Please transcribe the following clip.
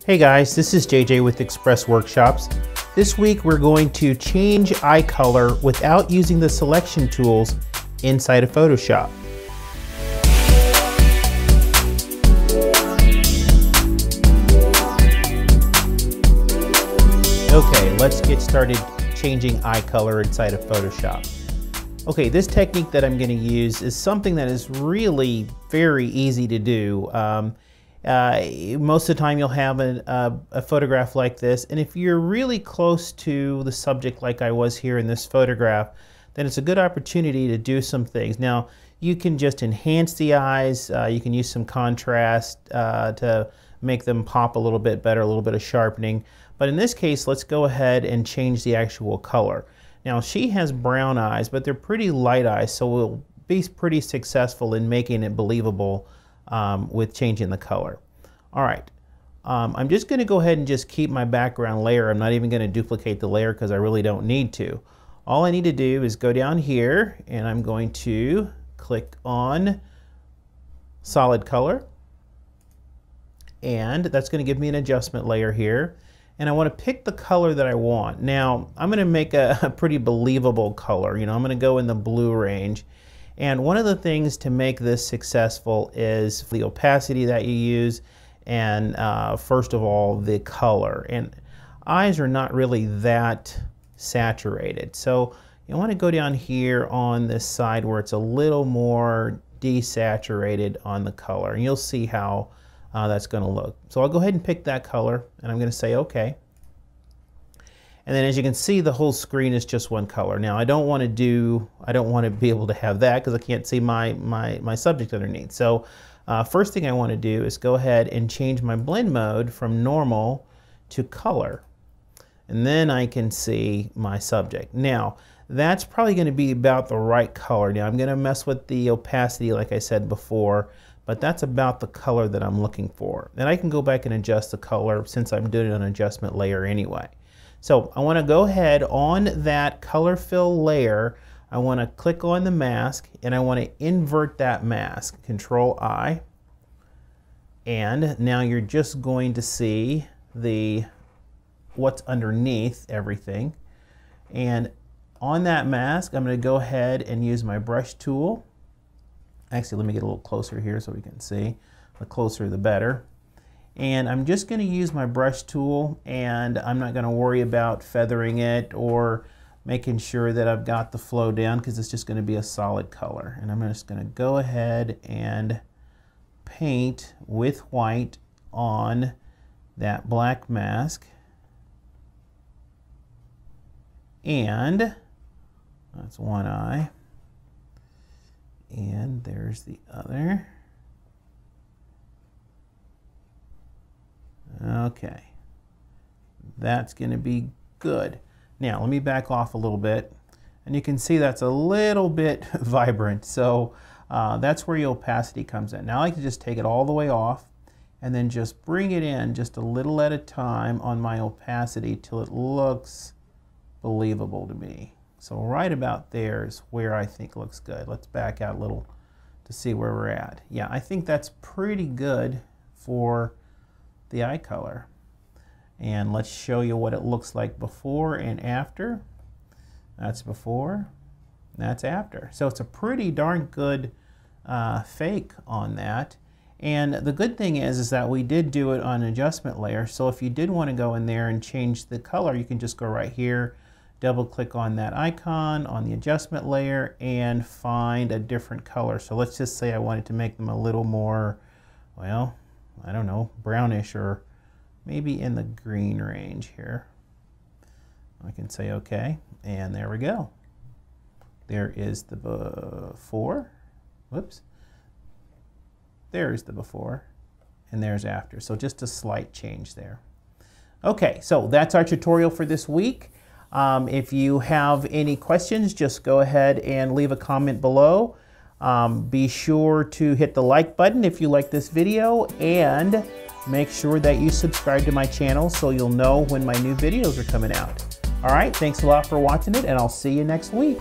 Hey guys, this is JJ with Express Workshops. This week we're going to change eye color without using the selection tools inside of Photoshop. Okay, let's get started changing eye color inside of Photoshop. Okay, this technique that I'm going to use is something that is really very easy to do. Most of the time you'll have a photograph like this, and if you're really close to the subject like I was here in this photograph, then it's a good opportunity to do some things. Now, you can just enhance the eyes, you can use some contrast to make them pop a little bit better, a little bit of sharpening, but in this case, let's go ahead and change the actual color. Now, she has brown eyes, but they're pretty light eyes, so we'll be pretty successful in making it believable with changing the color. All right, I'm just going to go ahead and just keep my background layer. I'm not even going to duplicate the layer because I really don't need to. All I need to do is go down here and I'm going to click on solid color, and that's going to give me an adjustment layer here, and I want to pick the color that I want. Now I'm going to make a pretty believable color. You know, I'm going to go in the blue range. And one of the things to make this successful is the opacity that you use, and first of all, the color. And eyes are not really that saturated. So you want to go down here on this side where it's a little more desaturated on the color. And you'll see how that's going to look. So I'll go ahead and pick that color, and I'm going to say OK. And then as you can see, the whole screen is just one color. Now I don't want to be able to have that because I can't see my subject underneath. So first thing I want to do is go ahead and change my blend mode from normal to color. And then I can see my subject. Now that's probably going to be about the right color. Now I'm going to mess with the opacity like I said before, but that's about the color that I'm looking for. And I can go back and adjust the color since I'm doing an adjustment layer anyway. So I want to go ahead on that color fill layer. I want to click on the mask and I want to invert that mask. Control I. And now you're just going to see what's underneath everything. And on that mask, I'm going to go ahead and use my brush tool. Actually, let me get a little closer here so we can see. The closer the better. And I'm just going to use my brush tool, and I'm not going to worry about feathering it or making sure that I've got the flow down because it's just going to be a solid color. And I'm just going to go ahead and paint with white on that black mask. And that's one eye. And there's the other. Okay, that's going to be good. Now let me back off a little bit, and you can see that's a little bit vibrant, so that's where your opacity comes in. Now I can just take it all the way off and then just bring it in just a little at a time on my opacity till it looks believable to me. So right about there is where I think looks good. Let's back out a little to see where we're at. Yeah, I think that's pretty good for the eye color. And let's show you what it looks like before and after. That's before, that's after. So it's a pretty darn good fake on that. And the good thing is that we did do it on an adjustment layer. So if you did want to go in there and change the color, you can just go right here, double click on that icon on the adjustment layer and find a different color. So let's just say I wanted to make them a little more, well, I don't know, brownish or maybe in the green range here. I can say OK, and there we go. There is the before. Whoops. There's the before, and there's after. So just a slight change there. Okay, so that's our tutorial for this week. If you have any questions, just go ahead and leave a comment below. Be sure to hit the like button if you like this video, and make sure that you subscribe to my channel so you'll know when my new videos are coming out. All right, thanks a lot for watching it, and I'll see you next week.